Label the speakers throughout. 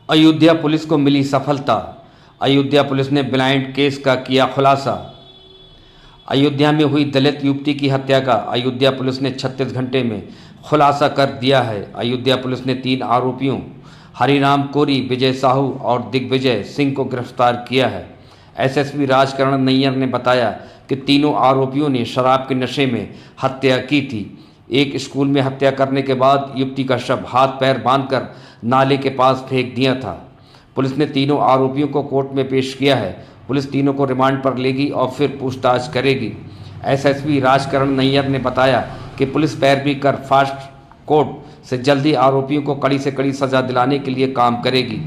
Speaker 1: Ayodhya police को मिली सफलता। Ayodhya police ने ब्लाइंड केस का किया खुलासा। अयोध्या में हुई दलित युवती की हत्या का अयोध्या पुलिस ने 36 घंटे में खुलासा कर दिया है। अयोध्या पुलिस ने 3 आरोपियों हरिराम कोरी, विजय साहू और दिग्विजय सिंह को गिरफ्तार किया है। एसएसपी राजकरण नैयर ने बताया कि तीनों आरोपियों ने शराब के नशे में हत्या की थी। एक स्कूल में हत्या करने के बाद युवती का शव हाथ पैर बांधकर नाले के पास फेंक दिया था। पुलिस ने तीनों आरोपियों को कोर्ट में पेश किया है। पुलिस तीनों को रिमांड पर लेगी और फिर पूछताछ करेगी। एसएसपी राजकरण नैयर ने बताया कि पुलिस पैरवी कर फास्ट कोर्ट से जल्दी आरोपियों को कड़ी से कड़ी सजा दिलाने के लिए काम करेगी।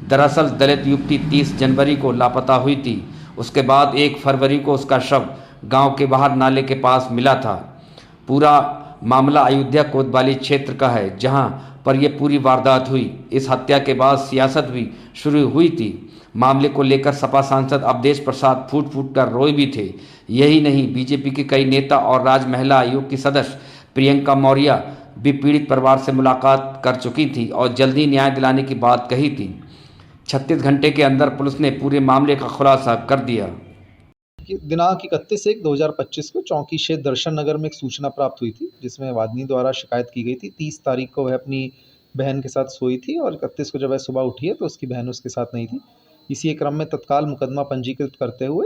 Speaker 1: दरअसल दलित युवती 30 जनवरी को लापता हुई थी। उसके बाद 1 फरवरी को उसका शव गांव के बाहर नाले के पास मिला था। पूरा मामला अयोध्या कोतवाली क्षेत्र का है, जहां पर यह पूरी वारदात हुई। इस हत्या के बाद सियासत भी शुरू हुई थी। मामले को लेकर सपा सांसद अवधेश प्रसाद फूट फूट कर रोए भी थे। यही नहीं, बीजेपी के कई नेता और राज्य महिला आयोग की सदस्य प्रियंका मौर्य भी पीड़ित परिवार से मुलाकात कर चुकी थी और जल्दी न्याय दिलाने की बात कही थी। 36 घंटे के अंदर पुलिस ने पूरे मामले का खुलासा कर दिया।
Speaker 2: दिनांक 31/1/2025 को चौकी क्षेत्र दर्शन नगर में एक सूचना प्राप्त हुई थी, जिसमें वादिनी द्वारा शिकायत की गई थी। 30 तारीख को वह अपनी बहन के साथ सोई थी और 31 को जब वह सुबह उठी है तो उसकी बहन उसके साथ नहीं थी। इसी क्रम में तत्काल मुकदमा पंजीकृत करते हुए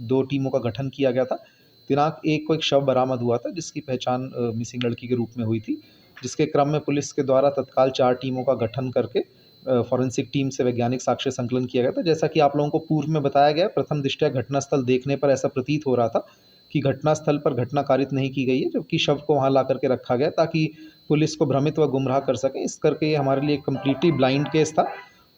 Speaker 2: 2 टीमों का गठन किया गया था। दिनांक 1 को एक शव बरामद हुआ था, जिसकी पहचान मिसिंग लड़की के रूप में हुई थी, जिसके क्रम में पुलिस के द्वारा तत्काल 4 टीमों का गठन करके फॉरेंसिक टीम से वैज्ञानिक साक्ष्य संकलन किया गया था। जैसा कि आप लोगों को पूर्व में बताया गया, प्रथम दृष्टया घटनास्थल देखने पर ऐसा प्रतीत हो रहा था कि घटनास्थल पर घटना कारित नहीं की गई है, जबकि शव को वहां ला करके रखा गया ताकि पुलिस को भ्रमित व गुमराह कर सके। इस करके ये हमारे लिए कम्प्लीटली ब्लाइंड केस था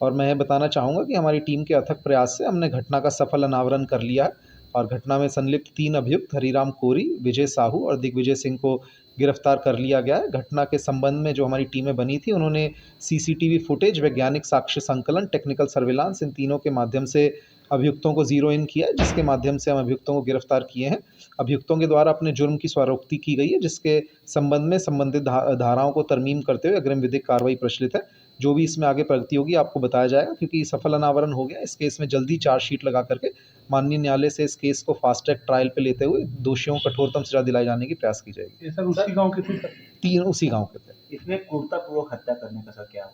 Speaker 2: और मैं बताना चाहूँगा कि हमारी टीम के अथक प्रयास से हमने घटना का सफल अनावरण कर लिया है और घटना में संलिप्त 3 अभियुक्त हरिराम कोरी, विजय साहू और दिग्विजय सिंह को गिरफ्तार कर लिया गया है। घटना के संबंध में जो हमारी टीमें बनी थी, उन्होंने सीसीटीवी फुटेज, वैज्ञानिक साक्ष्य संकलन, टेक्निकल सर्विलांस, इन तीनों के माध्यम से अभियुक्तों को जीरो इन किया है, जिसके माध्यम से हम अभियुक्तों को गिरफ्तार किए हैं। अभियुक्तों के द्वारा अपने जुर्म की स्वरोक्ति की गई है, जिसके संबंध में संबंधित धाराओं को तरमीम करते हुए अग्रिम विधिक कार्रवाई प्रचलित है। जो भी इसमें आगे प्रगति होगी आपको बताया जाएगा, क्योंकि सफल अनावरण हो गया। इस केस में जल्दी चार्जशीट लगा करके माननीय न्यायालय से इस केस को फास्ट ट्रैक ट्रायल पे लेते हुए दोषियों को कठोरतम सजा दिलाई जाने की प्रयास की जाएगी।
Speaker 3: सर उसी गांव के थे सर?
Speaker 2: 3 उसी गांव के थे।
Speaker 3: इसमें क्रूरतापूर्वक हत्या करने का सर क्या?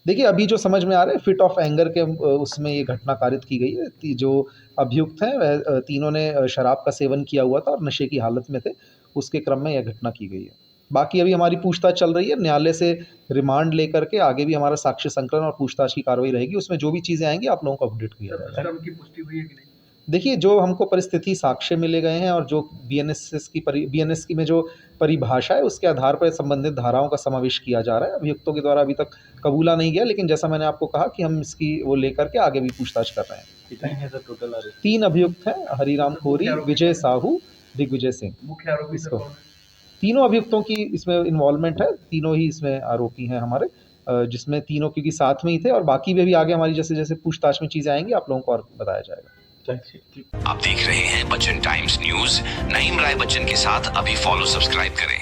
Speaker 2: देखिए, अभी जो समझ में आ रहा है, फिट ऑफ एंगर के उसमें ये घटना कारित की गई है। जो अभियुक्त हैं वह तीनों ने शराब का सेवन किया हुआ था और नशे की हालत में थे। उसके क्रम में यह घटना की गई है। बाकी अभी हमारी पूछताछ चल रही है। न्यायालय से रिमांड लेकर के आगे भी हमारा साक्ष्य संकलन और पूछताछ की कार्रवाई रहेगी। उसमें जो भी चीज़ें आएंगी आप लोगों को अपडेट किया जाएगा।
Speaker 3: सर उनकी पुष्टि हुई है कि नहीं?
Speaker 2: देखिए, जो हमको परिस्थिति साक्ष्य मिले गए हैं और जो बीएनएस की में जो परिभाषा है, उसके आधार पर संबंधित धाराओं का समावेश किया जा रहा है। अभियुक्तों के द्वारा अभी तक कबूला नहीं गया, लेकिन जैसा मैंने आपको कहा कि हम इसकी वो लेकर के आगे भी पूछताछ कर रहे हैं।
Speaker 3: कितने हैं सर टोटल आरोपी?
Speaker 2: 3 अभियुक्त हैं, हरिराम कोरी, विजय साहू, दिग्विजय सिंह।
Speaker 3: मुख्य आरोपी सर कौन है?
Speaker 2: तीनों अभियुक्तों की इसमें इन्वॉल्वमेंट है। तीनों ही इसमें आरोपी हैं हमारे, जिसमें तीनों क्योंकि साथ में ही थे और बाकी में भी आगे हमारी जैसे जैसे पूछताछ में चीज़ें आएंगी आप लोगों को और बताया जाएगा।
Speaker 4: आप देख रहे हैं बच्चन टाइम्स न्यूज। नईम राय बच्चन के साथ अभी फॉलो सब्सक्राइब करें।